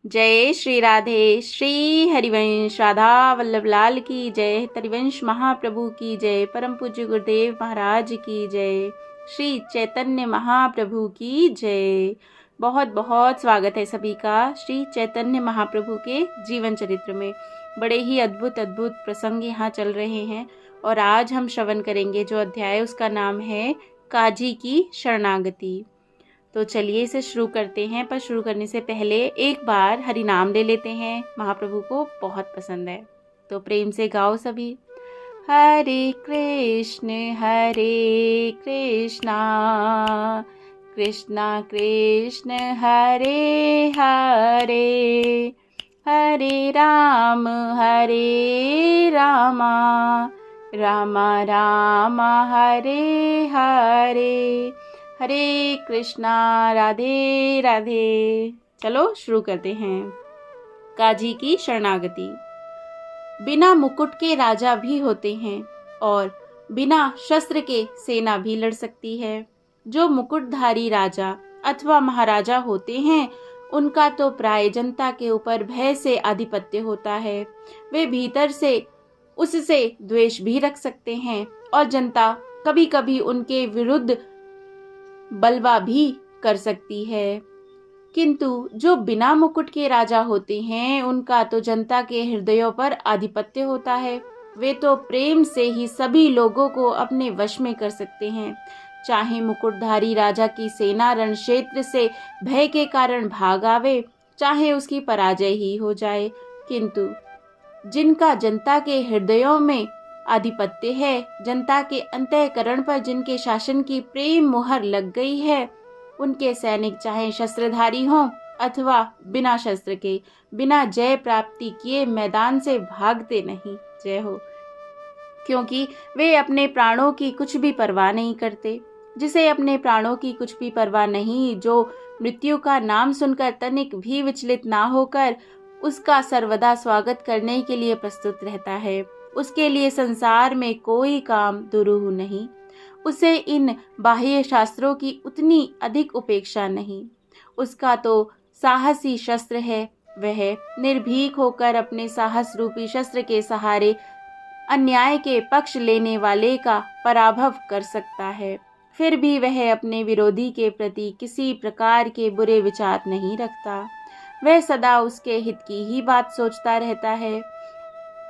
जय श्री राधे। श्री हरिवंश राधा वल्लभ लाल की जय। हरिवंश महाप्रभु की जय। परम पूज्य गुरुदेव महाराज की जय। श्री चैतन्य महाप्रभु की जय। बहुत बहुत स्वागत है सभी का श्री चैतन्य महाप्रभु के जीवन चरित्र में। बड़े ही अद्भुत अद्भुत प्रसंग यहाँ चल रहे हैं और आज हम श्रवण करेंगे जो अध्याय, उसका नाम है काजी की शरणागति। तो चलिए इसे शुरू करते हैं, पर शुरू करने से पहले एक बार हरि नाम ले लेते हैं। महाप्रभु को बहुत पसंद है, तो प्रेम से गाओ सभी। हरे कृष्ण कृष्णा कृष्ण हरे हरे, हरे राम राम राम हरे हरे, हरे कृष्णा राधे राधे। चलो शुरू करते हैं। काजी की शरणागति। बिना मुकुट के राजा भी होते हैं और बिना शस्त्र के सेना भी लड़ सकती है। जो मुकुटधारी राजा अथवा महाराजा होते हैं उनका तो प्राय जनता के ऊपर भय से आधिपत्य होता है। वे भीतर से उससे द्वेष भी रख सकते हैं और जनता कभी कभी उनके विरुद्ध बलवा भी कर सकती है। किंतु जो बिना मुकुट के राजा होते हैं उनका तो जनता के हृदयों पर आधिपत्य होता है। वे तो प्रेम से ही सभी लोगों को अपने वश में कर सकते हैं। चाहे मुकुटधारी राजा की सेना रण क्षेत्र से भय के कारण भाग आवे, चाहे उसकी पराजय ही हो जाए, किंतु जिनका जनता के हृदयों में आधिपत्य है, जनता के अंतःकरण पर जिनके शासन की प्रेम मुहर लग गई है, उनके सैनिक चाहे शस्त्रधारी हों अथवा बिना शस्त्र के, बिना जय प्राप्ति किए मैदान से भागते नहीं। जय हो। क्योंकि वे अपने प्राणों की कुछ भी परवाह नहीं करते। जिसे अपने प्राणों की कुछ भी परवाह नहीं, जो मृत्यु का नाम सुनकर तनिक भी विचलित ना होकर उसका सर्वदा स्वागत करने के लिए प्रस्तुत रहता है, उसके लिए संसार में कोई काम दुरूह नहीं। उसे इन बाह्य शास्त्रों की उतनी अधिक उपेक्षा नहीं। उसका तो साहसी शस्त्र है। वह निर्भीक होकर अपने साहस रूपी शस्त्र के सहारे अन्याय के पक्ष लेने वाले का पराभव कर सकता है। फिर भी वह अपने विरोधी के प्रति किसी प्रकार के बुरे विचार नहीं रखता। वह सदा उसके हित की ही बात सोचता रहता है।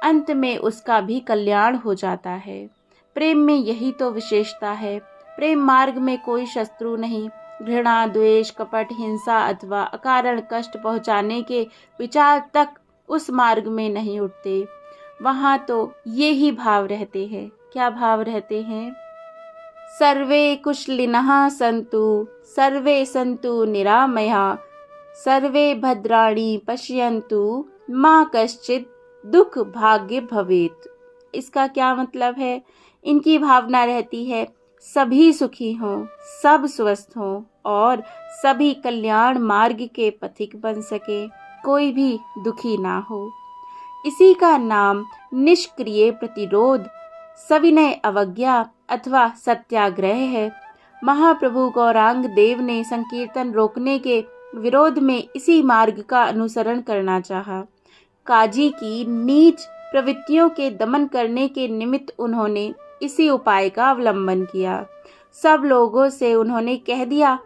अंत में उसका भी कल्याण हो जाता है। प्रेम में यही तो विशेषता है। प्रेम मार्ग में कोई शत्रु नहीं। घृणा, द्वेष, कपट, हिंसा अथवा अकारण कष्ट पहुंचाने के विचार तक उस मार्ग में नहीं उठते। वहाँ तो ये ही भाव रहते हैं। क्या भाव रहते हैं? सर्वे कुशलिनः सन्तु, सर्वे सन्तु निरामयाः, सर्वे भद्राणि पश्यन्तु, मा कश्चित् दुख भाग्य भवेत। इसका क्या मतलब है? इनकी भावना रहती है सभी सुखी हों, सब स्वस्थ हों और सभी कल्याण मार्ग के पथिक बन सके, कोई भी दुखी ना हो। इसी का नाम निष्क्रिय प्रतिरोध, सविनय अवज्ञा अथवा सत्याग्रह है। महाप्रभु गौरांग देव ने संकीर्तन रोकने के विरोध में इसी मार्ग का अनुसरण करना चाहा। काजी की नीच प्रवृत्तियों के दमन करने के निमित्त उन्होंने इसी उपाय का अवलंबन किया। सब लोगों से उन्होंने कह दिया,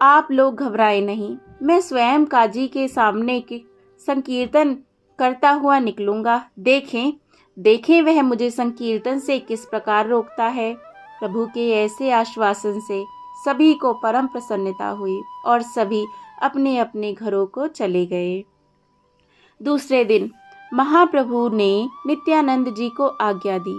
आप लोग घबराएं नहीं, मैं स्वयं काजी के सामने के संकीर्तन करता हुआ निकलूंगा। देखें वह मुझे संकीर्तन से किस प्रकार रोकता है। प्रभु के ऐसे आश्वासन से सभी को परम प्रसन्नता हुई और सभी अपने अपने घरों को चले गए। दूसरे दिन महाप्रभु ने नित्यानंद जी को आज्ञा दी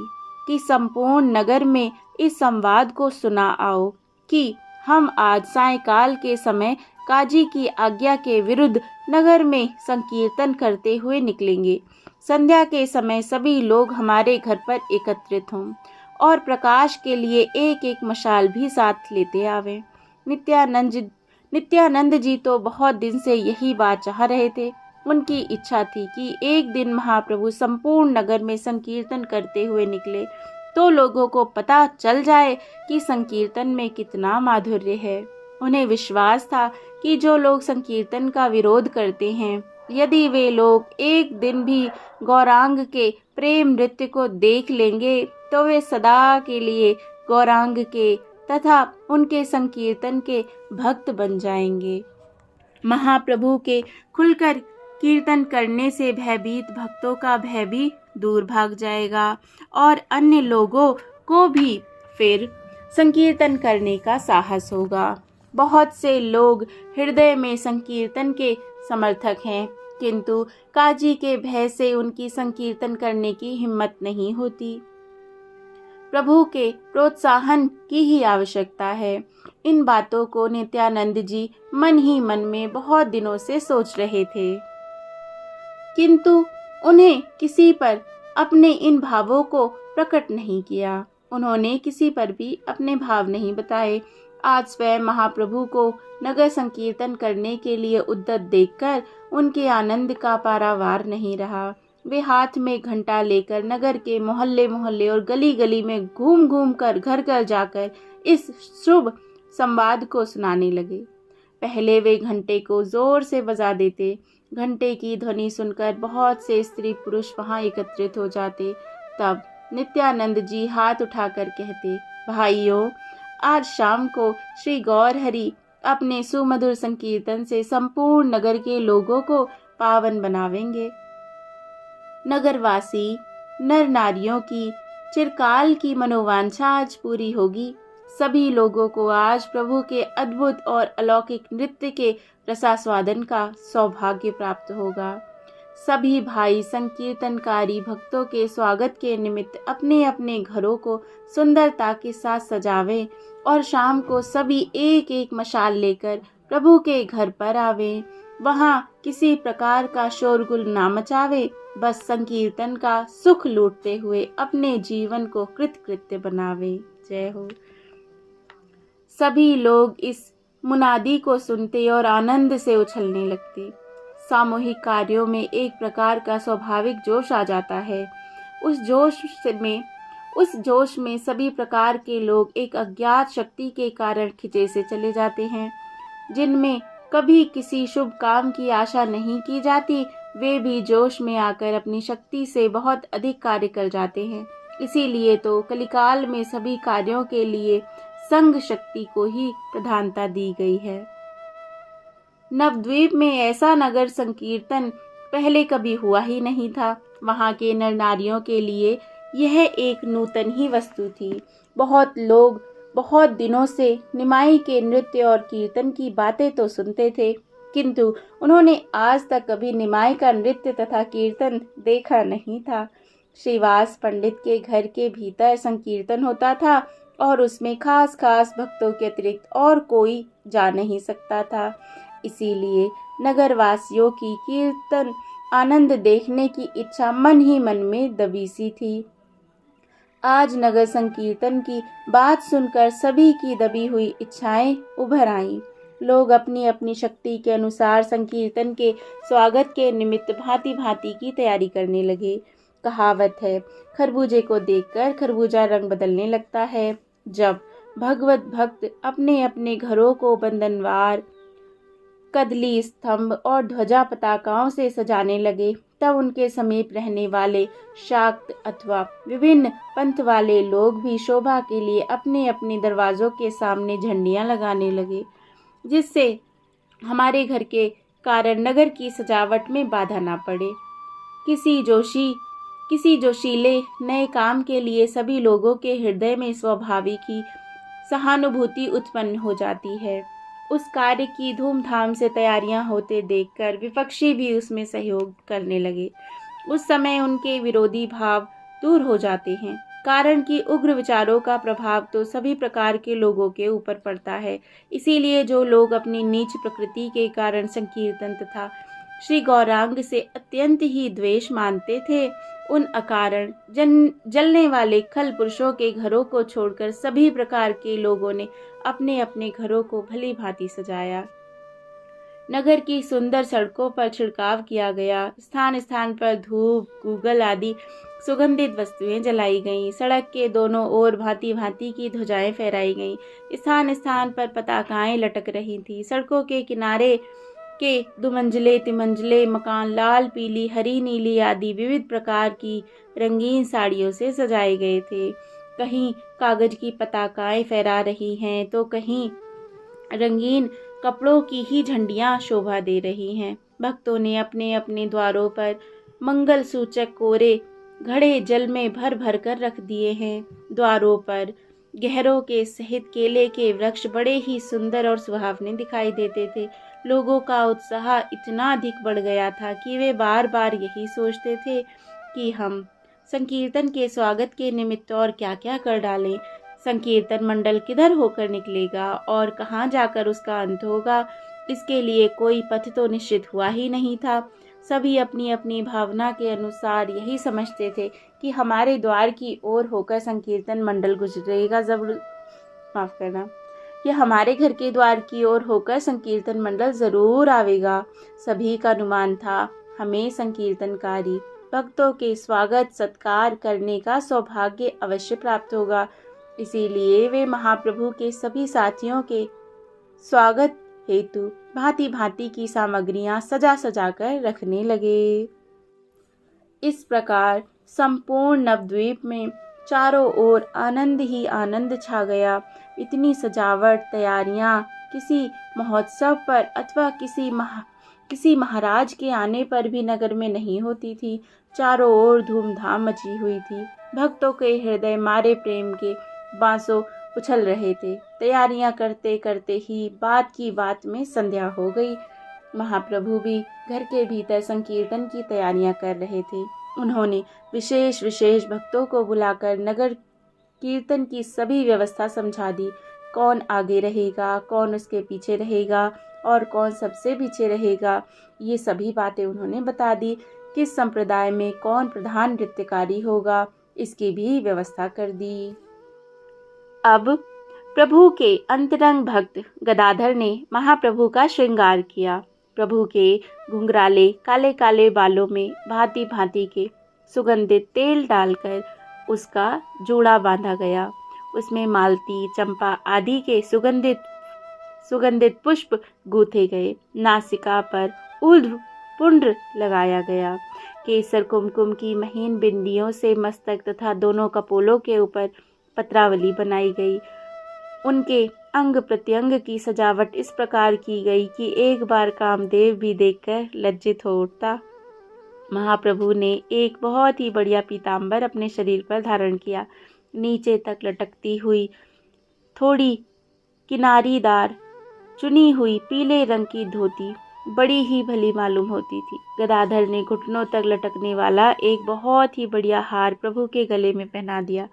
कि संपूर्ण नगर में इस संवाद को सुना आओ कि हम आज सायंकाल के समय काजी की आज्ञा के विरुद्ध नगर में संकीर्तन करते हुए निकलेंगे। संध्या के समय सभी लोग हमारे घर पर एकत्रित हों और प्रकाश के लिए एक एक मशाल भी साथ लेते आवे। नित्यानंद जी तो बहुत दिन से यही बात चाह रहे थे। उनकी इच्छा थी कि एक दिन महाप्रभु संपूर्ण नगर में संकीर्तन करते हुए निकले तो लोगों को पता चल जाए कि संकीर्तन में कितना माधुर्य है। उन्हें विश्वास था कि जो लोग संकीर्तन का विरोध करते हैं यदि वे लोग एक दिन भी गौरांग के प्रेम नृत्य को देख लेंगे तो वे सदा के लिए गौरांग के तथा उनके संकीर्तन के भक्त बन जाएंगे। महाप्रभु के खुलकर कीर्तन करने से भयभीत भक्तों का भय भी दूर भाग जाएगा और अन्य लोगों को भी फिर संकीर्तन करने का साहस होगा। बहुत से लोग हृदय में संकीर्तन के समर्थक हैं, किंतु काजी के भय से उनकी संकीर्तन करने की हिम्मत नहीं होती। प्रभु के प्रोत्साहन की ही आवश्यकता है। इन बातों को नित्यानंद जी मन ही मन में बहुत दिनों से सोच रहे थे, किंतु उन्हें किसी पर अपने इन भावों को प्रकट नहीं किया। उन्होंने किसी पर भी अपने भाव नहीं बताए। आज स्वयं महाप्रभु को नगर संकीर्तन करने के लिए उद्यत देखकर उनके आनंद का पारावार नहीं रहा। वे हाथ में घंटा लेकर नगर के मोहल्ले मोहल्ले और गली गली में घूम घूम कर घर घर जाकर इस शुभ संवाद को सुनाने लगे। पहले वे घंटे को जोर से बजा देते। घंटे की ध्वनि सुनकर बहुत से स्त्री पुरुष वहां एकत्रित हो जाते। तब नित्यानंद जी हाथ उठाकर कहते, भाइयों, आज शाम को श्री गौर हरि अपने सुमधुर संकीर्तन से संपूर्ण नगर के लोगों को पावन बनावेंगे। नगरवासी नर नारियों की चिरकाल की मनोवांछा आज पूरी होगी। सभी लोगों को आज प्रभु के अद्भुत और अलौकिक नृत्य के रसास्वादन का सौभाग्य प्राप्त होगा। सभी भाई संकीर्तनकारी भक्तों के स्वागत के निमित्त अपने अपने घरों को सुंदरता के साथ सजावें और शाम को सभी एक एक मशाल लेकर प्रभु के घर पर आवें। वहां किसी प्रकार का शोरगुल ना मचावे, बस संकीर्तन का सुख लूटते हुए अपने जीवन को कृतकृत्य बनावे। जय हो। सभी लोग इस मुनादी को सुनते और आनंद से उछलने लगते। सामूहिक कार्यों में एक प्रकार का स्वाभाविक जोश आ जाता है। उस जोश में सभी प्रकार के लोग एक अज्ञात शक्ति के कारण खिंचे से चले जाते हैं। जिनमें कभी किसी शुभ काम की आशा नहीं की जाती, वे भी जोश में आकर अपनी शक्ति से बहुत अधिक कार्य कर जाते हैं। इसीलिए तो कलिकाल में सभी कार्यों के लिए संघ शक्ति को ही प्रधानता दी गई है। नवद्वीप में ऐसा नगर संकीर्तन पहले कभी हुआ ही नहीं था। वहां के नर नारियों के लिए यह एक नूतन ही वस्तु थी। बहुत लोग बहुत दिनों से निमाई के नृत्य और कीर्तन की बातें तो सुनते थे, किंतु उन्होंने आज तक कभी निमाई का नृत्य तथा कीर्तन देखा नहीं था। श्रीवास पंडित के घर के भीतर संकीर्तन होता था और उसमें खास भक्तों के अतिरिक्त और कोई जा नहीं सकता था। इसीलिए नगरवासियों की कीर्तन आनंद देखने की इच्छा मन ही मन में दबी सी थी। आज नगर संकीर्तन की बात सुनकर सभी की दबी हुई इच्छाएं उभर आईं। लोग अपनी अपनी शक्ति के अनुसार संकीर्तन के स्वागत के निमित्त भांति भांति की तैयारी करने लगे। कहावत है, खरबूजे को देखकर खरबूजा रंग बदलने लगता है। जब भगवत भक्त अपने अपने घरों को बंधनवार, कदली स्तंभ और ध्वजा पताकाओं से सजाने लगे, तब उनके समीप रहने वाले शाक्त अथवा विभिन्न पंथ वाले लोग भी शोभा के लिए अपने अपने दरवाजों के सामने झंडियां लगाने लगे, जिससे हमारे घर के कारण नगर की सजावट में बाधा ना पड़े। किसी जोशीले नए काम के लिए सभी लोगों के हृदय में स्वाभाविक ही सहानुभूति उत्पन्न हो जाती है। उस कार्य की धूमधाम से तैयारियां होते देखकर विपक्षी भी उसमें सहयोग करने लगे। उस समय उनके विरोधी भाव दूर हो जाते हैं, कारण कि उग्र विचारों का प्रभाव तो सभी प्रकार के लोगों के ऊपर पड़ता है। इसीलिए जो लोग अपनी नीच प्रकृति के कारण संकीर्तन तथा श्री गौरांग से अत्यंत ही द्वेष मानते थे, उन अकारण जलने वाले खल पुरुषों के घरों को छोड़कर सभी प्रकार के लोगों ने अपने अपने घरों को भली भांति सजाया। नगर की सुंदर सड़कों पर छिड़काव किया गया। स्थान स्थान पर धूप, गूगल आदि सुगंधित वस्तुएं जलाई गईं। सड़क के दोनों ओर भांति भांति की ध्वजाएं फहराई गईं। स्थान स्थान पर पताकाएं लटक रही थीं। सड़कों के किनारे के दुमंजिले तिमंजिले मकान लाल पीली हरी नीली आदि विविध प्रकार की रंगीन साड़ियों से सजाए गए थे। कहीं कागज की पताकाएं फहरा रही हैं तो कहीं रंगीन कपड़ों की ही झंडियां शोभा दे रही हैं। भक्तों ने अपने अपने द्वारों पर मंगल सूचक कोरे घड़े जल में भर भर कर रख दिए हैं। द्वारों पर गहरों के सहित केले के वृक्ष बड़े ही सुंदर और सुहावने दिखाई देते थे। लोगों का उत्साह इतना अधिक बढ़ गया था कि वे बार बार यही सोचते थे कि हम संकीर्तन के स्वागत के निमित्त और क्या क्या कर डालें। संकीर्तन मंडल किधर होकर निकलेगा और कहाँ जाकर उसका अंत होगा, इसके लिए कोई पथ तो निश्चित हुआ ही नहीं था। सभी अपनी अपनी भावना के अनुसार यही समझते थे कि हमारे द्वार की ओर होकर संकीर्तन मंडल गुजरेगा, कि हमारे घर के द्वार की ओर होकर संकीर्तन मंडल जरूर आवेगा। सभी का अनुमान था हमें संकीर्तनकारी भक्तों के स्वागत सत्कार करने का सौभाग्य अवश्य प्राप्त होगा। इसीलिए वे महाप्रभु के सभी साथियों के स्वागत हेतु भांति भांति की सामग्रियां सजा सजा कर रखने लगे। इस प्रकार संपूर्ण नवद्वीप में चारों ओर आनंद ही आनंद छा गया। इतनी सजावट तैयारियां किसी महोत्सव पर अथवा किसी महाराज के आने पर भी नगर में नहीं होती थी। चारों ओर धूमधाम मची हुई थी। भक्तों के हृदय मारे प्रेम के बांसों उछल रहे थे। तैयारियां करते करते ही बात की बात में संध्या हो गई। महाप्रभु भी घर के भीतर संकीर्तन की तैयारियां कर रहे थे। उन्होंने विशेष विशेष भक्तों को बुलाकर नगर कीर्तन की सभी व्यवस्था समझा दी। कौन आगे रहेगा, कौन उसके पीछे रहेगा और कौन सबसे पीछे रहेगा, ये सभी बातें उन्होंने बता दी। किस संप्रदाय में कौन प्रधान नृत्यकारी होगा, इसकी भी व्यवस्था कर दी। अब प्रभु के अंतरंग भक्त गदाधर ने महाप्रभु का श्रृंगार किया। प्रभु के घुंघराले काले काले बालों में भांति भांति के सुगंधित तेल डालकर उसका जूड़ा बांधा गया। उसमें मालती, चंपा आदि के सुगंधित पुष्प गूथे गए। नासिका पर ऊर्ध्व पुंड्र लगाया गया। केसर कुमकुम की महीन बिंदियों से मस्तक तथा दोनों कपोलों के ऊपर पत्रावली बनाई गई। उनके अंग प्रत्यंग की सजावट इस प्रकार की गई कि एक बार कामदेव भी देखकर लज्जित हो उठता। महाप्रभु ने एक बहुत ही बढ़िया पीतांबर अपने शरीर पर धारण किया। नीचे तक लटकती हुई थोड़ी किनारीदार चुनी हुई पीले रंग की धोती बड़ी ही भली मालूम होती थी। गदाधर ने घुटनों तक लटकने वाला एक बहुत ही बढ़िया हार प्रभु के गले में पहना दिया।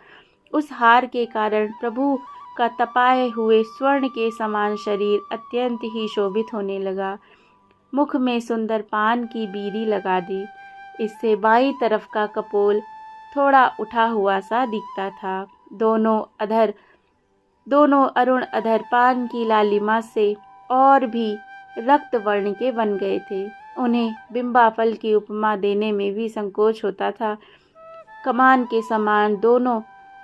उस हार के कारण प्रभु का तपाए हुए स्वर्ण के समान शरीर अत्यंत ही शोभित होने लगा। मुख में सुंदर पान की बीड़ी लगा दी। इससे बाईं तरफ का कपोल थोड़ा उठा हुआ सा दिखता था। दोनों अरुण अधर पान की लालिमा से और भी रक्त वर्ण के बन गए थे। उन्हें बिंबा फल की उपमा देने में भी संकोच होता था। कमान के समान दोनों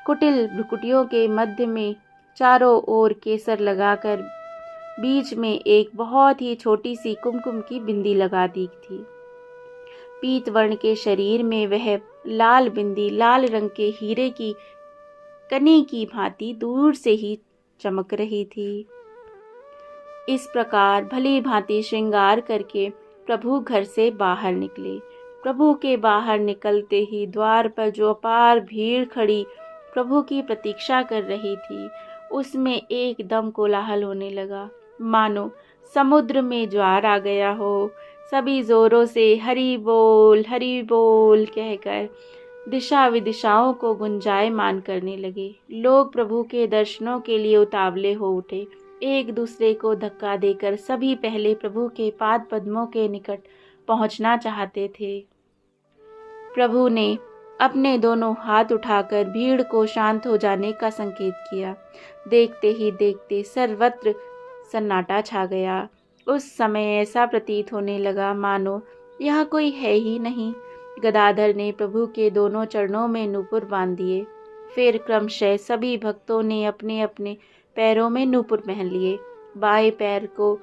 कुटिल भ्रुकुटियों के मध्य में चारों ओर केसर लगाकर बीच में एक बहुत ही छोटी सी कुमकुम की बिंदी लगा दी थी। पीत वर्ण के शरीर में वह लाल बिंदी लाल रंग के हीरे की कनी की भांति दूर से ही चमक रही थी। इस प्रकार भली भांति श्रृंगार करके प्रभु घर से बाहर निकले। प्रभु के बाहर निकलते ही द्वार पर जो अपार भीड़ खड़ी प्रभु की प्रतीक्षा कर रही थी, उसमें एकदम कोलाहल होने लगा, मानो समुद्र में ज्वार आ गया हो। सभी जोरों से हरि बोल कहकर दिशा विदिशाओं को गुंजायमान करने लगे। लोग प्रभु के दर्शनों के लिए उतावले हो उठे। एक दूसरे को धक्का देकर सभी पहले प्रभु के पाद पद्मों के निकट पहुंचना चाहते थे। प्रभु ने अपने दोनों हाथ उठाकर भीड़ को शांत हो जाने का संकेत किया। देखते ही देखते सर्वत्र सन्नाटा छा गया। उस समय ऐसा प्रतीत होने लगा मानो यह कोई है ही नहीं। गदाधर ने प्रभु के दोनों चरणों में नूपुर बांध दिए। फिर क्रमशः सभी भक्तों ने अपने अपने पैरों में नूपुर पहन लिए। बाएं पैर को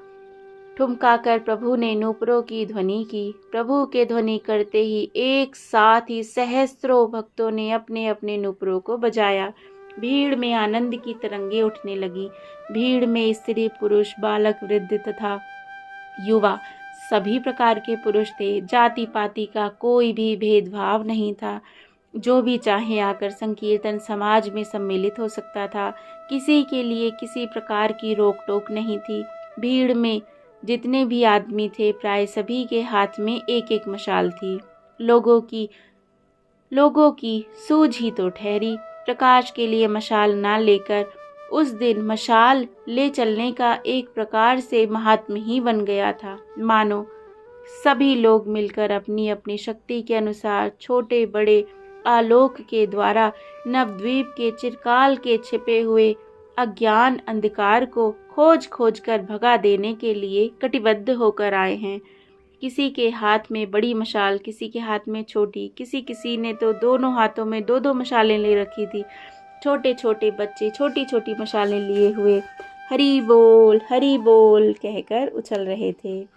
ठुमका कर प्रभु ने नूपुरों की ध्वनि की। प्रभु के ध्वनि करते ही एक साथ ही सहस्त्रों भक्तों ने अपने अपने नूपुरों को बजाया। भीड़ में आनंद की तरंगे उठने लगी। भीड़ में स्त्री पुरुष बालक वृद्ध तथा युवा सभी प्रकार के पुरुष थे। जाति पाति का कोई भी भेदभाव नहीं था। जो भी चाहे आकर संकीर्तन समाज में सम्मिलित हो सकता था। किसी के लिए किसी प्रकार की रोक टोक नहीं थी। भीड़ में जितने भी आदमी थे प्राय सभी के हाथ में एक एक मशाल थी। लोगों की सूझ ही तो ठहरी। प्रकाश के लिए मशाल ना लेकर उस दिन मशाल ले चलने का एक प्रकार से महात्म्य ही बन गया था। मानो सभी लोग मिलकर अपनी अपनी शक्ति के अनुसार छोटे बड़े आलोक के द्वारा नवद्वीप के चिरकाल के छिपे हुए अज्ञान अंधकार को खोज खोज कर भगा देने के लिए कटिबद्ध होकर आए हैं। किसी के हाथ में बड़ी मशाल, किसी के हाथ में छोटी, किसी ने तो दोनों हाथों में दो दो मशालें ले रखी थी। छोटे छोटे बच्चे छोटी छोटी मशालें लिए हुए हरि बोल कहकर उछल रहे थे।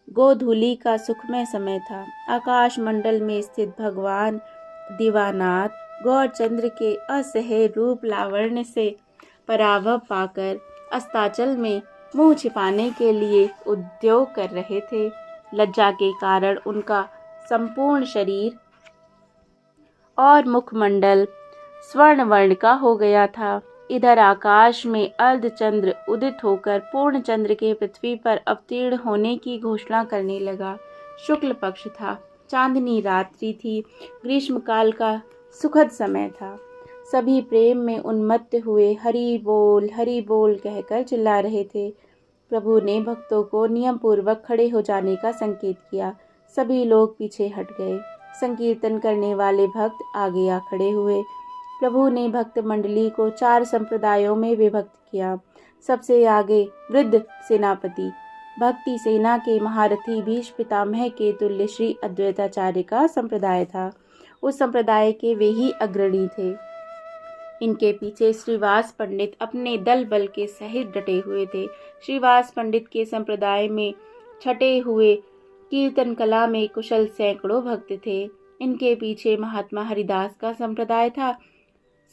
गोधूली का सुखमय समय था। आकाश मंडल में स्थित भगवान दिवानाथ गौरचंद्र के असह्य रूप लावण्य से पराभव पाकर अस्ताचल में मुंह छिपाने के लिए उद्योग कर रहे थे। लज्जा के कारण उनका संपूर्ण शरीर और मुखमंडल स्वर्ण वर्ण का हो गया था। इधर आकाश में अर्धचंद्र उदित होकर पूर्ण चंद्र के पृथ्वी पर अवतीर्ण होने की घोषणा करने लगा। शुक्ल पक्ष था। चांदनी रात्रि थी। ग्रीष्मकाल का सुखद समय था। सभी प्रेम में उन्मत्त हुए हरि बोल कहकर चिल्ला रहे थे। प्रभु ने भक्तों को नियम पूर्वक खड़े हो जाने का संकेत किया। सभी लोग पीछे हट गए। संकीर्तन करने वाले भक्त आगे आ खड़े हुए। प्रभु ने भक्त मंडली को 4 संप्रदायों में विभक्त किया। सबसे आगे वृद्ध सेनापति भक्ति सेना के महारथी भीष्म पितामह के तुल्य श्री अद्वैताचार्य का संप्रदाय था। उस संप्रदाय के वे ही अग्रणी थे। इनके पीछे श्रीवास पंडित अपने दल बल के सहित डटे हुए थे। श्रीवास पंडित के संप्रदाय में छटे हुए कीर्तन कला में कुशल सैकड़ों भक्त थे। इनके पीछे महात्मा हरिदास का संप्रदाय था।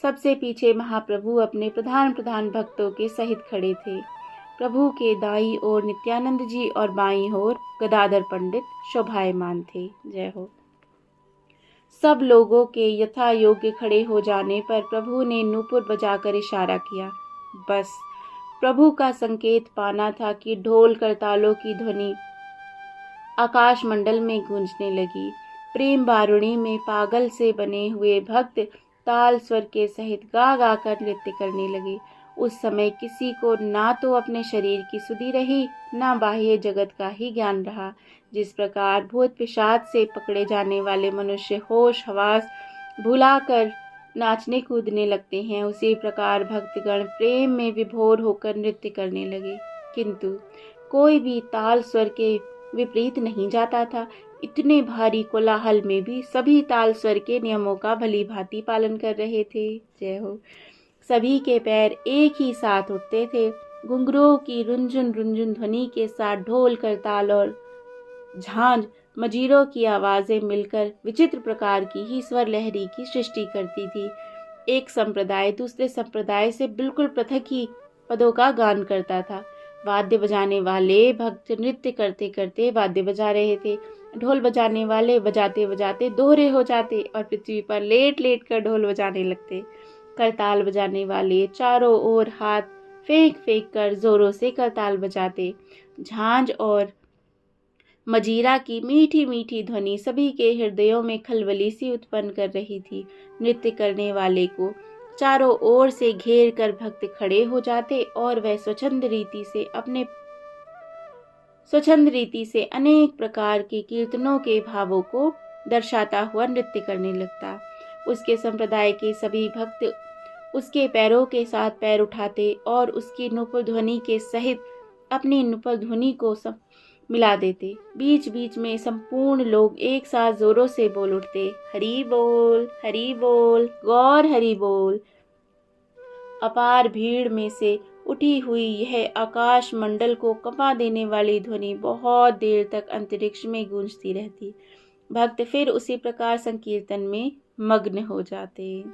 सबसे पीछे महाप्रभु अपने प्रधान भक्तों के सहित खड़े थे। प्रभु के दाईं ओर नित्यानंद जी और बाईं ओर गदाधर पंडित शोभायमान थे। जय हो। सब लोगों के यथा योग्य खड़े हो जाने पर प्रभु ने नूपुर बजाकर इशारा किया। बस प्रभु का संकेत पाना था कि ढोल करतालों की ध्वनि आकाश मंडल में गूंजने लगी। प्रेम बारुणी में पागल से बने हुए भक्त ताल स्वर के सहित गा गा कर नृत्य करने लगे। उस समय किसी को ना तो अपने शरीर की सुधि रही, ना बाह्य जगत का ही ज्ञान रहा। जिस प्रकार भूत पिशाच से पकड़े जाने वाले मनुष्य होश हवास भुलाकर नाचने कूदने लगते हैं, उसी प्रकार भक्तगण प्रेम में विभोर होकर नृत्य करने लगे। किंतु कोई भी ताल स्वर के विपरीत नहीं जाता था। इतने भारी कोलाहल में भी सभी ताल स्वर के नियमों का भली भांति पालन कर रहे थे। जय हो। सभी के पैर एक ही साथ उठते थे। घुंघरूओं की रुंझुन रुंझुन ध्वनि के साथ ढोल करताल और झांझ मजीरों की आवाजें मिलकर विचित्र प्रकार की ही स्वर लहरी की सृष्टि करती थी। एक संप्रदाय दूसरे संप्रदाय से बिल्कुल पृथक ही पदों का गान करता था। वाद्य बजाने वाले भक्त नृत्य करते करते वाद्य बजा रहे थे। ढोल बजाने वाले बजाते बजाते दोहरे हो जाते और पृथ्वी पर लेट लेट कर ढोल बजाने लगते। करताल बजाने वाले चारों ओर हाथ फेंक फेंक कर जोरों से करताल बजाते। झांझ और मजीरा की मीठी मीठी ध्वनि सभी के हृदयों में खलबली सी उत्पन्न कर रही थी। नृत्य करने वाले को चारों ओर से घेर कर भक्त खड़े हो जाते और वह स्वच्छंद रीति से अनेक प्रकार के कीर्तनों के भावों को दर्शाता हुआ नृत्य करने लगता। उसके संप्रदाय के सभी भक्त उसके पैरों के साथ पैर उठाते और उसकी नुपुर ध्वनि के सहित अपनी नुपुर ध्वनि को मिला देते। बीच बीच में संपूर्ण लोग एक साथ जोरों से बोल उठते, हरि बोल गौर हरि बोल। अपार भीड़ में से उठी हुई यह आकाश मंडल को कंपा देने वाली ध्वनि बहुत देर तक अंतरिक्ष में गूंजती रहती। भक्त फिर उसी प्रकार संकीर्तन में मग्न हो जाते।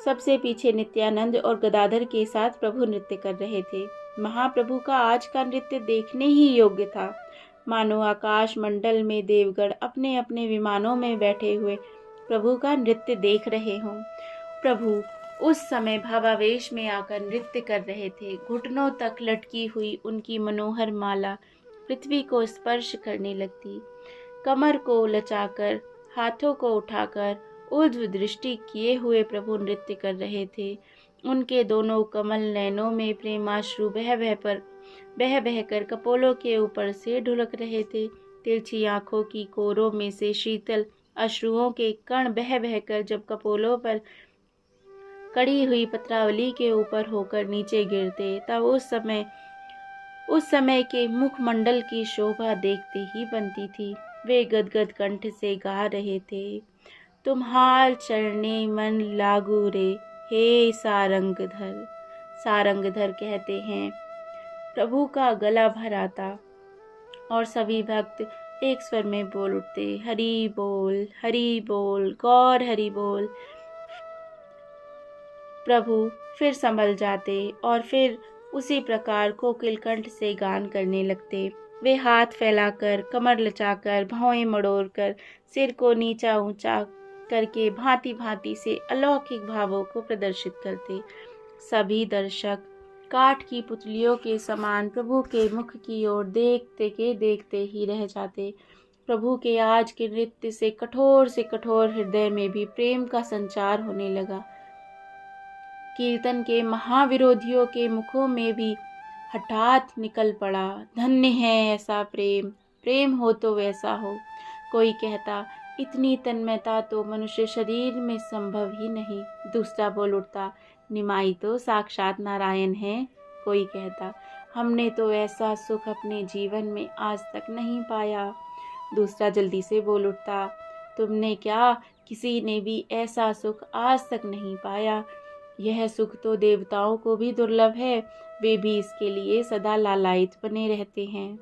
सबसे पीछे नित्यानंद और गदाधर के साथ प्रभु नृत्य कर रहे थे। महाप्रभु का आज का नृत्य देखने ही योग्य था। मानो आकाश मंडल में देवगण अपने अपने विमानों में बैठे हुए प्रभु का नृत्य देख रहे हों। प्रभु उस समय भावावेश में आकर नृत्य कर रहे थे। घुटनों तक लटकी हुई उनकी मनोहर माला पृथ्वी को स्पर्श करने लगती। कमर को लचाकर, हाथों को उठाकर ऊर्ध्व दृष्टि किए हुए प्रभु नृत्य कर रहे थे। उनके दोनों कमल नयनों में प्रेमाश्रु बह बह कर कपोलों के ऊपर से ढुलक रहे थे। तिरछी आंखों की कोरों में से शीतल अश्रुओं के कण बह बह कर जब कपोलों पर कड़ी हुई पत्रावली के ऊपर होकर नीचे गिरते, तब उस समय के मुखमंडल की शोभा देखते ही बनती थी। वे गदगद कंठ से गा रहे थे, तुम्हार चरणे मन लागू रे, हे सारंगधर। सारंगधर कहते हैं प्रभु का गला भर आता और सभी भक्त एक स्वर में बोल उठते, हरि बोल, गौर हरि बोल। प्रभु फिर संभल जाते और फिर उसी प्रकार कोकिल कंठ से गान करने लगते। वे हाथ फैलाकर, कमर लचाकर, भौएं मड़ोड़कर, सिर को नीचा ऊंचा करके भांति भांति से अलौकिक भावों को प्रदर्शित करते। सभी दर्शक काठ की पुतलियों के समान प्रभु के मुख की ओर देखते ही रह जाते। प्रभु के आज के नृत्य से कठोर हृदय में भी प्रेम का संचार होने लगा। कीर्तन के महाविरोधियों के मुखों में भी हठात निकल पड़ा, धन्य है ऐसा प्रेम हो तो वैसा हो। कोई कहता, इतनी तन्मयता तो मनुष्य शरीर में संभव ही नहीं। दूसरा बोल उठता, निमाई तो साक्षात नारायण है। कोई कहता, हमने तो ऐसा सुख अपने जीवन में आज तक नहीं पाया। दूसरा जल्दी से बोल उठता, तुमने क्या, किसी ने भी ऐसा सुख आज तक नहीं पाया। यह सुख तो देवताओं को भी दुर्लभ है, वे भी इसके लिए सदा लालायित बने रहते हैं।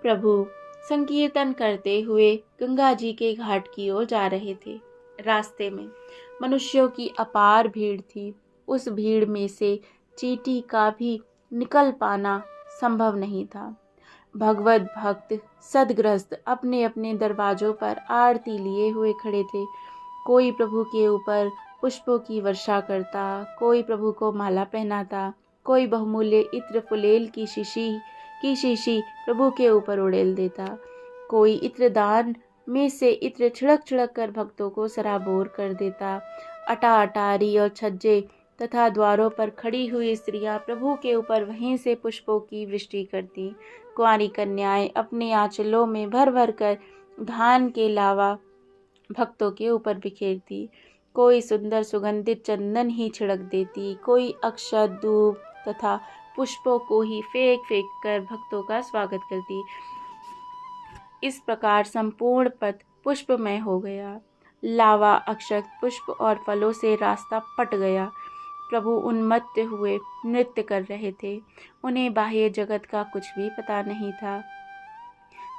प्रभु संकीर्तन करते हुए गंगा जी के घाट की ओर जा रहे थे। रास्ते में मनुष्यों की अपार भीड़ थी। उस भीड़ में से चींटी का भी निकल पाना संभव नहीं था। भगवत भक्त सदग्रस्त अपने अपने दरवाजों पर आरती लिए हुए खड़े थे। कोई प्रभु के ऊपर पुष्पों की वर्षा करता, कोई प्रभु को माला पहनाता, कोई बहुमूल्य इत्र फुलेल की शीशी प्रभु के ऊपर उड़ेल देता, कोई इत्र दान में से इत्र छिड़क कर भक्तों को सराबोर कर देता। अटारी और छज्जे तथा द्वारों पर खड़ी हुई स्त्रियां प्रभु के ऊपर वहीं से पुष्पों की वृष्टि करती। कुंवारी कन्याएं अपने आंचलों में भर कर धान के लावा भक्तों के ऊपर बिखेरती। कोई सुंदर सुगंधित चंदन ही छिड़क देती, कोई अक्षत, धूप तथा पुष्पों को ही फेंक कर भक्तों का स्वागत करती। इस प्रकार संपूर्ण पथ पुष्पमय हो गया। लावा, अक्षत, पुष्प और फलों से रास्ता पट गया। प्रभु उन्मत्त हुए नृत्य कर रहे थे। उन्हें बाह्य जगत का कुछ भी पता नहीं था।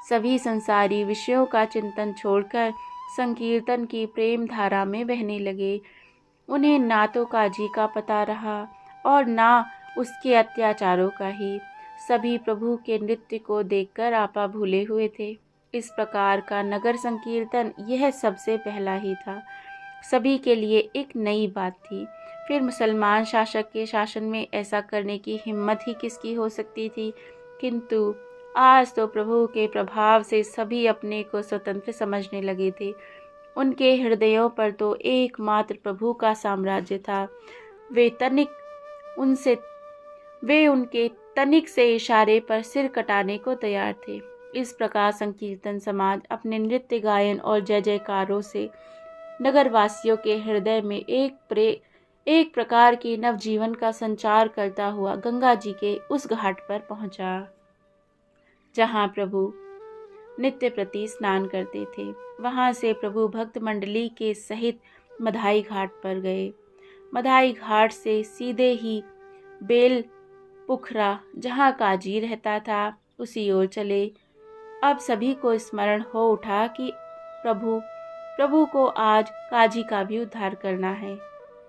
सभी संसारी विषयों का चिंतन छोड़कर संकीर्तन की प्रेम धारा में बहने लगे। उन्हें ना तो काजी का पता रहा और ना उसके अत्याचारों का ही। सभी प्रभु के नृत्य को देखकर आपा भूले हुए थे। इस प्रकार का नगर संकीर्तन यह सबसे पहला ही था। सभी के लिए एक नई बात थी। फिर मुसलमान शासक के शासन में ऐसा करने की हिम्मत ही किसकी हो सकती थी। किंतु आज तो प्रभु के प्रभाव से सभी अपने को स्वतंत्र समझने लगे थे। उनके हृदयों पर तो एकमात्र प्रभु का साम्राज्य था। वे उनके तनिक से इशारे पर सिर कटाने को तैयार थे। इस प्रकार संकीर्तन समाज अपने नृत्य, गायन और जय जयकारों से नगरवासियों के हृदय में एक प्रकार की नवजीवन का संचार करता हुआ गंगा जी के उस घाट पर पहुंचा जहां प्रभु नित्य प्रति स्नान करते थे। वहां से प्रभु भक्त मंडली के सहित मधाई घाट पर गए। मधाई घाट से सीधे ही बेल पुखरा जहाँ काजी रहता था उसी ओर चले। अब सभी को स्मरण हो उठा कि प्रभु को आज काजी का भी उद्धार करना है।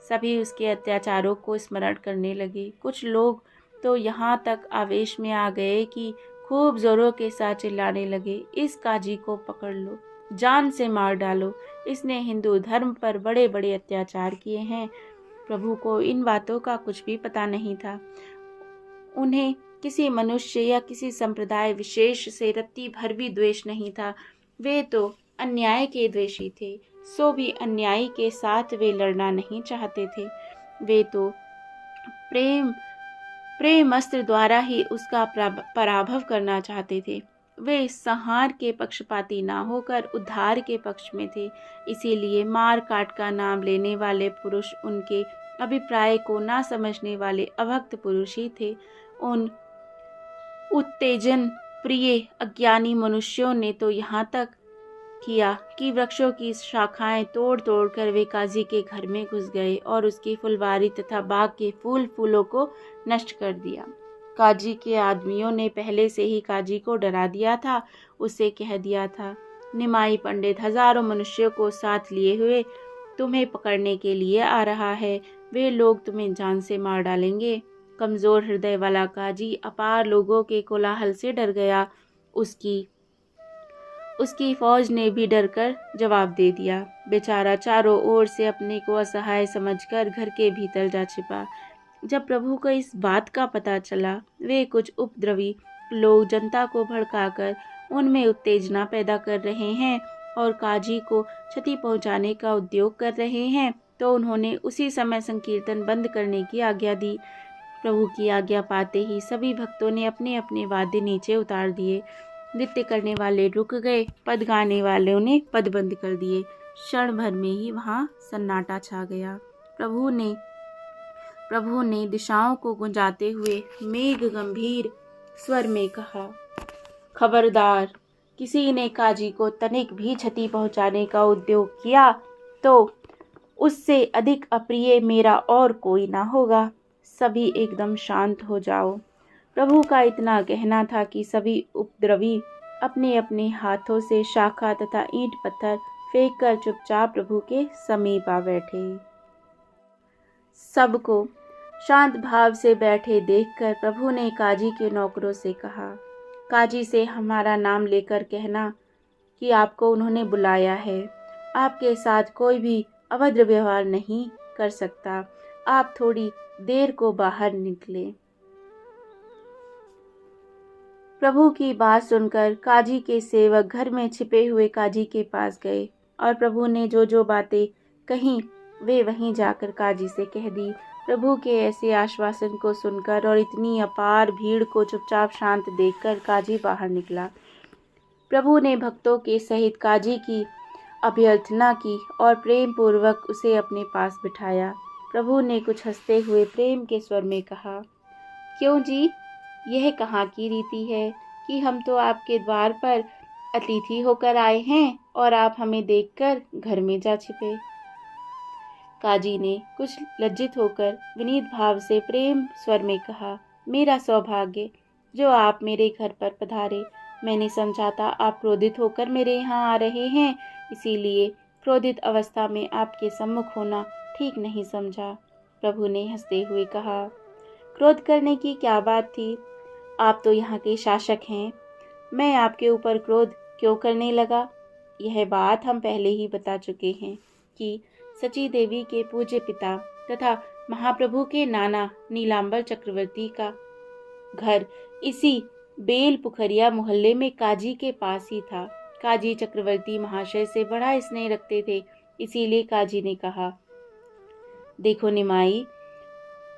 सभी उसके अत्याचारों को स्मरण करने लगे। कुछ लोग तो यहाँ तक आवेश में आ गए कि खूब जोरों के साथ चिल्लाने लगे, इस काजी को पकड़ लो, जान से मार डालो, इसने हिंदू धर्म पर बड़े बड़े अत्याचार किए हैं। प्रभु को इन बातों का कुछ भी पता नहीं था। उन्हें किसी मनुष्य या किसी संप्रदाय विशेष से रत्ती भर भी द्वेष नहीं था। वे तो अन्याय के द्वेषी थे, सो भी अन्यायी के साथ वे लड़ना नहीं चाहते थे। वे तो प्रेम अस्त्र द्वारा ही उसका पराभव करना चाहते थे। वे संहार के पक्षपाती ना होकर उद्धार के पक्ष में थे। इसीलिए मार काट का नाम लेने वाले पुरुष उनके अभिप्राय को ना समझने वाले अभक्त पुरुष ही थे। उन उत्तेजन प्रिय अज्ञानी मनुष्यों ने तो यहाँ तक किया कि वृक्षों की शाखाएं तोड़ तोड़ कर वे काजी के घर में घुस गए और उसकी फुलवारी तथा बाग के फूलों को नष्ट कर दिया। काजी के आदमियों ने पहले से ही काजी को डरा दिया था। उसे कह दिया था, निमाई पंडित हजारों मनुष्यों को साथ लिए हुए तुम्हें पकड़ने के लिए आ रहा है। वे लोग तुम्हें जान से मार डालेंगे। कमजोर हृदय वाला काजी अपार लोगों के कोलाहल से डर गया। उसकी फौज ने भी डरकर जवाब दे दिया। बेचारा चारों ओर से अपने को असहाय समझकर घर के भीतर जा छिपा। जब प्रभु को इस बात का पता चला, वे कुछ उपद्रवी लोग जनता को भड़काकर उनमें उत्तेजना पैदा कर रहे हैं और काजी को क्षति पहुंचाने का उद्योग कर रहे हैं, तो उन्होंने उसी समय संकीर्तन बंद करने की आज्ञा दी। प्रभु की आज्ञा पाते ही सभी भक्तों ने अपने अपने वाद्य नीचे उतार दिए। नृत्य करने वाले रुक गए, पद गाने वालों ने पद बंद कर दिए। क्षण भर में ही वहां सन्नाटा छा गया। प्रभु ने दिशाओं को गुंजाते हुए मेघ गंभीर स्वर में कहा, खबरदार, किसी ने काजी को तनिक भी क्षति पहुंचाने का उद्योग किया तो उससे अधिक अप्रिय मेरा और कोई ना होगा। सभी एकदम शांत हो जाओ। प्रभु का इतना कहना था कि सभी उपद्रवी अपने अपने हाथों से शाखा तथा ईंट पत्थर फेंक कर चुपचाप प्रभु के समीप आ बैठे। सबको शांत भाव से बैठे देखकर प्रभु ने काजी के नौकरों से कहा, काजी से हमारा नाम लेकर कहना कि आपको उन्होंने बुलाया है। आपके साथ कोई भी अभद्र व्यवहार नहीं कर सकता। आप थोड़ी देर को बाहर निकले। प्रभु की बात सुनकर काजी के सेवक घर में छिपे हुए काजी के पास गए और प्रभु ने जो जो बातें कहीं वे वहीं जाकर काजी से कह दी। प्रभु के ऐसे आश्वासन को सुनकर और इतनी अपार भीड़ को चुपचाप शांत देखकर काजी बाहर निकला। प्रभु ने भक्तों के सहित काजी की अभ्यर्थना की और प्रेम पूर्वक उसे अपने पास बिठाया। प्रभु ने कुछ हंसते हुए प्रेम के स्वर में कहा, क्यों जी, यह कहाँ की रीति है कि हम तो आपके द्वार पर अतिथि होकर आए हैं और आप हमें देखकर घर में जा छिपे। काजी ने कुछ लज्जित होकर विनीत भाव से प्रेम स्वर में कहा, मेरा सौभाग्य जो आप मेरे घर पर पधारे। मैंने समझा था आप क्रोधित होकर मेरे यहाँ आ रहे हैं, इसीलिए क्रोधित अवस्था में आपके सम्मुख होना ठीक नहीं समझा। प्रभु ने हंसते हुए कहा, क्रोध करने की क्या बात थी? आप तो यहाँ के शासक हैं। मैं आपके ऊपर क्रोध क्यों करने लगा? यह बात हम पहले ही बता चुके हैं कि सची देवी के पूज्य पिता तथा महाप्रभु के नाना नीलांबर चक्रवर्ती का घर इसी बेल पुखरिया मोहल्ले में काजी के पास ही था। काजी चक्रवर्ती महाशय से बड़ा स्नेह रखते थे, इसीलिए काजी ने कहा, देखो निमाई,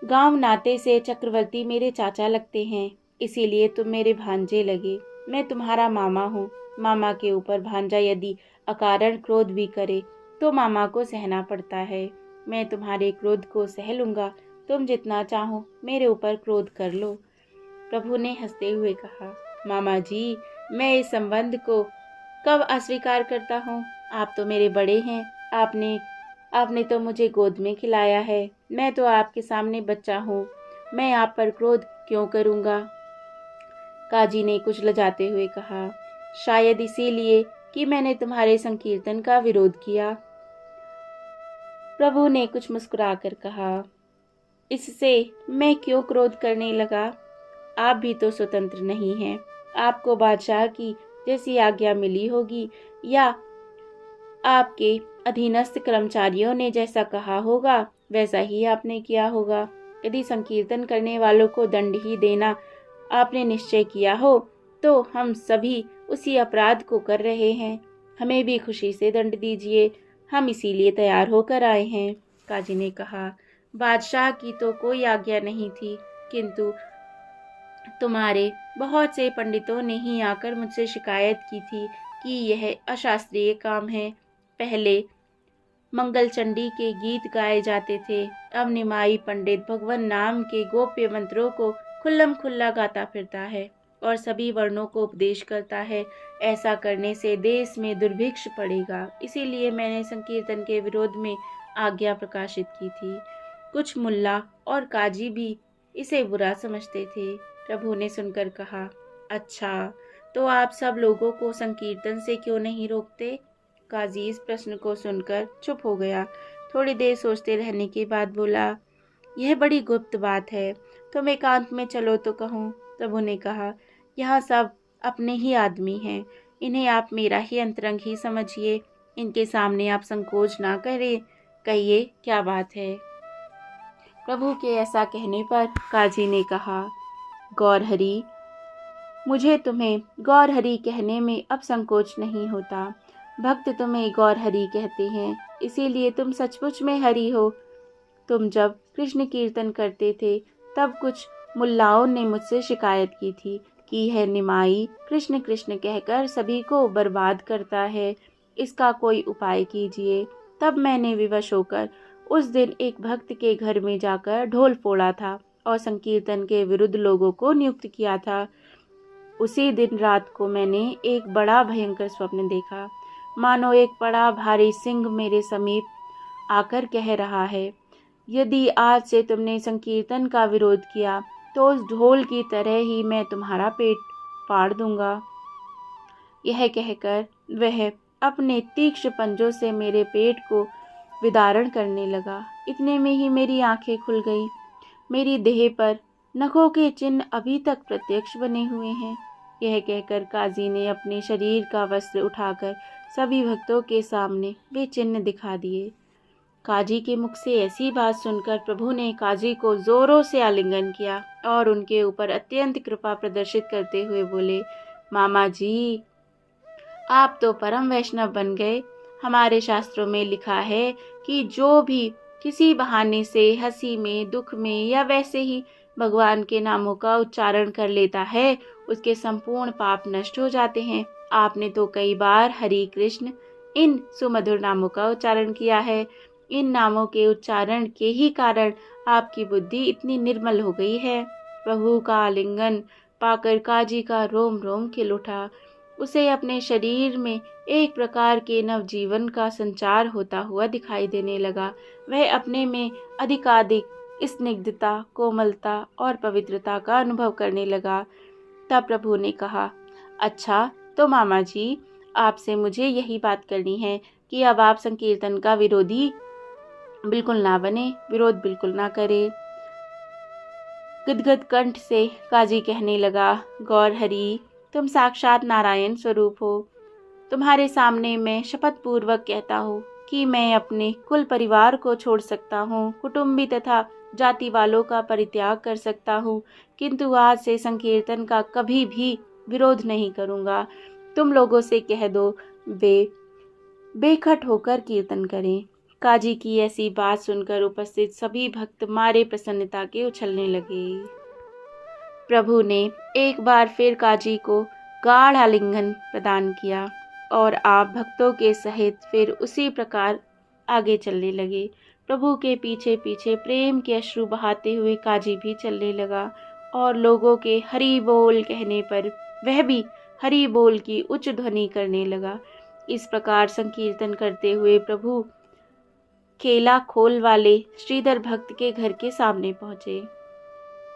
गांव नाते से चक्रवर्ती मेरे चाचा लगते हैं, इसीलिए तुम मेरे भांजे लगे। मैं तुम्हारा मामा हूँ। मामा के ऊपर भांजा यदि अकारण क्रोध भी करे तो मामा को सहना पड़ता है। मैं तुम्हारे क्रोध को सह लूंगा। तुम जितना चाहो मेरे ऊपर क्रोध कर लो। प्रभु ने हंसते हुए कहा, मामा जी, मैं इस संबंध को कब अस्वीकार करता हूँ? आप तो मेरे बड़े हैं। आपने तो मुझे गोद में खिलाया है। मैं तो आपके सामने बच्चा हूँ। मैं आप पर क्रोध क्यों करूँगा? काजी ने कुछ लजाते हुए कहा, शायद इसीलिए कि मैंने तुम्हारे संकीर्तन का विरोध किया। प्रभु ने कुछ मुस्कुराकर कहा, इससे मैं क्यों क्रोध करने लगा? आप भी तो स्वतंत्र नहीं हैं। आपको बादशाह की जैसी आज्ञा मिली होगी या आपके अधीनस्थ कर्मचारियों ने जैसा कहा होगा वैसा ही आपने किया होगा। यदि संकीर्तन करने वालों को दंड ही देना आपने निश्चय किया हो तो हम सभी उसी अपराध को कर रहे हैं। हमें भी खुशी से दंड दीजिए, हम इसीलिए तैयार होकर आए हैं। काजी ने कहा, बादशाह की तो कोई आज्ञा नहीं थी, किंतु तुम्हारे बहुत से पंडितों ने ही आकर मुझसे शिकायत की थी कि यह अशास्त्रीय काम है। पहले मंगल चंडी के गीत गाए जाते थे, अब निमाई पंडित भगवान नाम के गोप्य मंत्रों को खुल्लम खुल्ला गाता फिरता है और सभी वर्णों को उपदेश करता है। ऐसा करने से देश में दुर्भिक्ष पड़ेगा, इसीलिए मैंने संकीर्तन के विरोध में आज्ञा प्रकाशित की थी। कुछ मुल्ला और काजी भी इसे बुरा समझते थे। प्रभु ने सुनकर कहा, अच्छा, तो आप सब लोगों को संकीर्तन से क्यों नहीं रोकते? काजी इस प्रश्न को सुनकर चुप हो गया। थोड़ी देर सोचते रहने के बाद बोला, यह बड़ी गुप्त बात है, तुम एकांत में चलो तो कहूँ। प्रभु ने कहा, यहाँ सब अपने ही आदमी हैं, इन्हें आप मेरा ही अंतरंग ही समझिए। इनके सामने आप संकोच ना करें, कहिए क्या बात है। प्रभु के ऐसा कहने पर काजी ने कहा, गौरहरि, मुझे तुम्हें गौरहरि कहने में अब संकोच नहीं होता। भक्त तुम्हें गौरहरि कहते हैं, इसीलिए तुम सचमुच में हरि हो। तुम जब कृष्ण कीर्तन करते थे तब कुछ मुल्लाओं ने मुझसे शिकायत की थी कि यह निमाई कृष्ण कृष्ण कहकर सभी को बर्बाद करता है, इसका कोई उपाय कीजिए। तब मैंने विवश होकर उस दिन एक भक्त के घर में जाकर ढोल फोड़ा था और संकीर्तन के विरुद्ध लोगों को नियुक्त किया था। उसी दिन रात को मैंने एक बड़ा भयंकर स्वप्न देखा, मानो एक बड़ा भारी सिंह मेरे समीप आकर कह रहा है, यदि आज से तुमने संकीर्तन का विरोध किया तो उस ढोल की तरह ही मैं तुम्हारा पेट फाड़ दूंगा। यह कहकर वह अपने तीक्ष्ण पंजों से मेरे पेट को विदारण करने लगा। इतने में ही मेरी आंखें खुल गईं। मेरी देह पर नखों के चिन्ह अभी तक प्रत्यक्ष बने हुए हैं। यह कहकर काजी ने अपने शरीर का वस्त्र उठाकर सभी भक्तों के सामने वे चिन्ह दिखा दिए। काजी के मुख से ऐसी बात सुनकर प्रभु ने काजी को जोरों से आलिंगन किया और उनके ऊपर अत्यंत कृपा प्रदर्शित करते हुए बोले, मामा जी, आप तो परम वैष्णव बन गए। हमारे शास्त्रों में लिखा है कि जो भी किसी बहाने से हंसी में, दुख में या वैसे ही भगवान के नामों का उच्चारण कर लेता है, उसके संपूर्ण पाप नष्ट हो जाते हैं। आपने तो कई बार हरि कृष्ण इन सुमधुर नामों का उच्चारण किया है। इन नामों के उच्चारण के ही कारण आपकी बुद्धि इतनी निर्मल हो गई है। प्रभु का आलिंगन पाकर काजी का रोम रोम खिल उठा। उसे अपने शरीर में एक प्रकार के नवजीवन का संचार होता हुआ दिखाई देने लगा। वह अपने में अधिकाधिक स्निग्धता, कोमलता और पवित्रता का अनुभव करने लगा। तब प्रभु ने कहा, अच्छा, तो मामा जी, आपसे मुझे यही बात करनी है कि अब आप संकीर्तन का विरोधी बिल्कुल ना बने, विरोध बिल्कुल ना करे। गदगद कंठ से काजी कहने लगा, गौरहरि, तुम साक्षात नारायण स्वरूप हो। तुम्हारे सामने मैं शपथ पूर्वक कहता हूँ कि मैं अपने कुल परिवार को छोड़ सकता हूँ, कुटुंबी तथा जाति वालों का परित्याग कर सकता हूँ, किंतु आज से संकीर्तन का कभी भी विरोध नहीं करूँगा। तुम लोगों से कह दो वे बेखट होकर कीर्तन करें। काजी की ऐसी बात सुनकर उपस्थित सभी भक्त मारे प्रसन्नता के उछलने लगे। प्रभु ने एक बार फिर काजी को गाढ़ आलिंगन प्रदान किया और आप भक्तों के सहित फिर उसी प्रकार आगे चलने लगे। प्रभु के पीछे पीछे प्रेम के अश्रु बहाते हुए काजी भी चलने लगा और लोगों के हरि बोल कहने पर वह भी हरि बोल की उच्च ध्वनि करने लगा। इस प्रकार संकीर्तन करते हुए प्रभु केला खोल वाले श्रीधर भक्त के घर के सामने पहुँचे।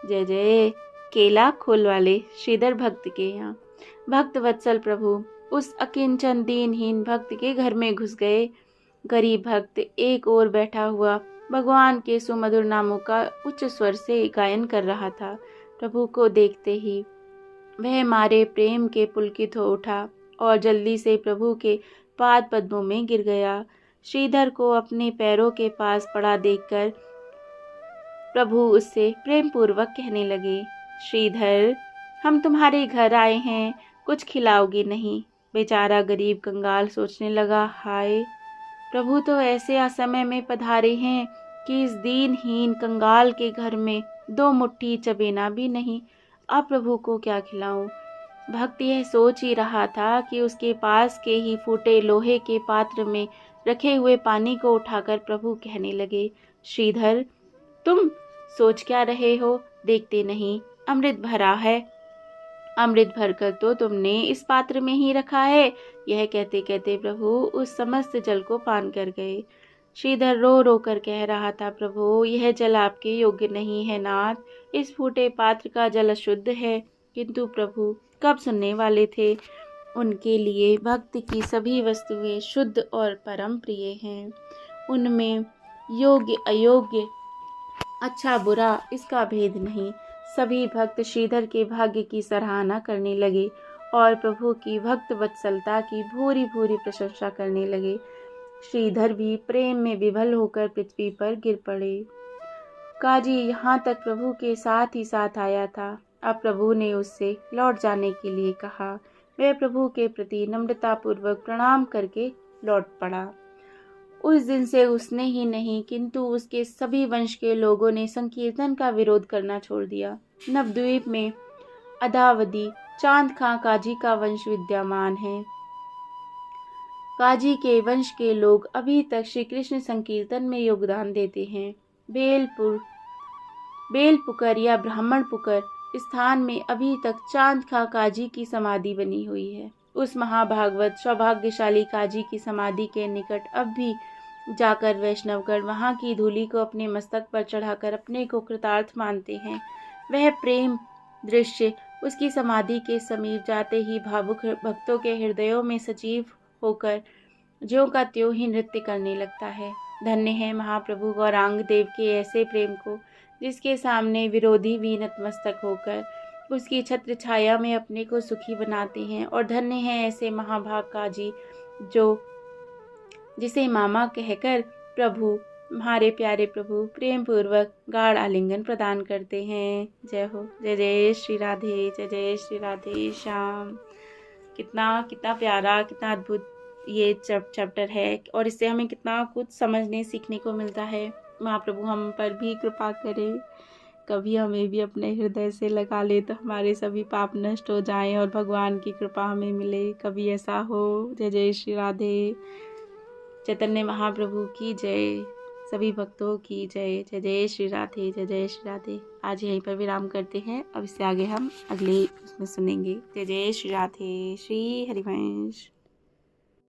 जय जय केला खोल वाले श्रीधर भक्त के यहाँ। भक्त वत्सल प्रभु उस अकिंचन दीनहीन भक्त के घर में घुस गए। गरीब भक्त एक ओर बैठा हुआ भगवान के सुमधुर नामों का उच्च स्वर से गायन कर रहा था। प्रभु को देखते ही वह मारे प्रेम के पुलकित हो उठा और जल्दी से प्रभु के पाद पद्मों में गिर गया। श्रीधर को अपने पैरों के पास पड़ा देखकर प्रभु उससे प्रेम पूर्वक कहने लगे, श्रीधर, हम तुम्हारे घर आए हैं, कुछ खिलाओगे नहीं? बेचारा गरीब कंगाल सोचने लगा, हाय, प्रभु तो ऐसे असमय में पधारे हैं कि इस दीनहीन कंगाल के घर में 2 मुट्ठी चबेना भी नहीं, अब प्रभु को क्या खिलाऊं? भक्त यह सोच ही रहा था कि उसके पास के ही फूटे लोहे के पात्र में रखे हुए पानी को उठाकर प्रभु कहने लगे, श्रीधर, तुम सोच क्या रहे हो? देखते नहीं अमृत भरा है, अमृत भरकर तो तुमने इस पात्र में ही रखा है। यह कहते कहते प्रभु उस समस्त जल को पान कर गए। श्रीधर रो रो कर कह रहा था, प्रभु, यह जल आपके योग्य नहीं है नाथ, इस फूटे पात्र का जल अशुद्ध है। किंतु प्रभु कब सुनने वाले थे? उनके लिए भक्त की सभी वस्तुएं शुद्ध और परम प्रिय हैं। उनमें योग्य अयोग्य, अच्छा बुरा इसका भेद नहीं। सभी भक्त श्रीधर के भाग्य की सराहना करने लगे और प्रभु की भक्त वत्सलता की भूरी भूरी प्रशंसा करने लगे। श्रीधर भी प्रेम में विभल होकर पृथ्वी पर गिर पड़े। काजी यहाँ तक प्रभु के साथ ही साथ आया था। अब प्रभु ने उससे लौट जाने के लिए कहा। वह प्रभु के प्रति नम्रतापूर्वक प्रणाम करके लौट पड़ा। उस दिन से उसने ही नहीं किंतु उसके सभी वंश के लोगों ने संकीर्तन का विरोध करना छोड़ दिया। नवद्वीप में अदावदी चांद खां काजी का वंश विद्यमान है। काजी के वंश के लोग अभी तक श्री कृष्ण संकीर्तन में योगदान देते हैं। बेलपुकर या ब्राह्मण पुकर स्थान में अभी तक चांद खां काजी की समाधि बनी हुई है। उस महाभागवत सौभाग्यशाली काजी की समाधि के निकट अब भी जाकर वैष्णवगण वहां की धूलि को अपने मस्तक पर चढ़ाकर अपने को कृतार्थ मानते हैं। वह प्रेम दृश्य उसकी समाधि के समीप जाते ही भावुक भक्तों के हृदयों में सजीव होकर ज्यों का त्यों ही नृत्य करने लगता है। धन्य है महाप्रभु गौरांग देव के ऐसे प्रेम को, जिसके सामने विरोधी भी नतमस्तक होकर उसकी छत्र छाया में अपने को सुखी बनाते हैं। और धन्य है ऐसे महाभाग काजी जो जिसे मामा कहकर प्रभु, हमारे प्यारे प्रभु, प्रेम पूर्वक गाढ़ आलिंगन प्रदान करते हैं। जय हो, जय जय श्री राधे, जय जय श्री राधे श्याम। कितना प्यारा, कितना अद्भुत ये चैप्टर है और इससे हमें कितना कुछ समझने सीखने को मिलता है। महाप्रभु हम पर भी कृपा करें, कभी हमें भी अपने हृदय से लगा ले तो हमारे सभी पाप नष्ट हो जाएं और भगवान की कृपा हमें मिले। कभी ऐसा हो। जय जय श्री राधे। चैतन्य महाप्रभु की जय, सभी भक्तों की जय। जय जय श्री राधे, जय जय श्री राधे। आज यहीं पर विराम करते हैं, अब इससे आगे हम अगले उसमें सुनेंगे। जय जय श्री राधे। श्री हरिवंश।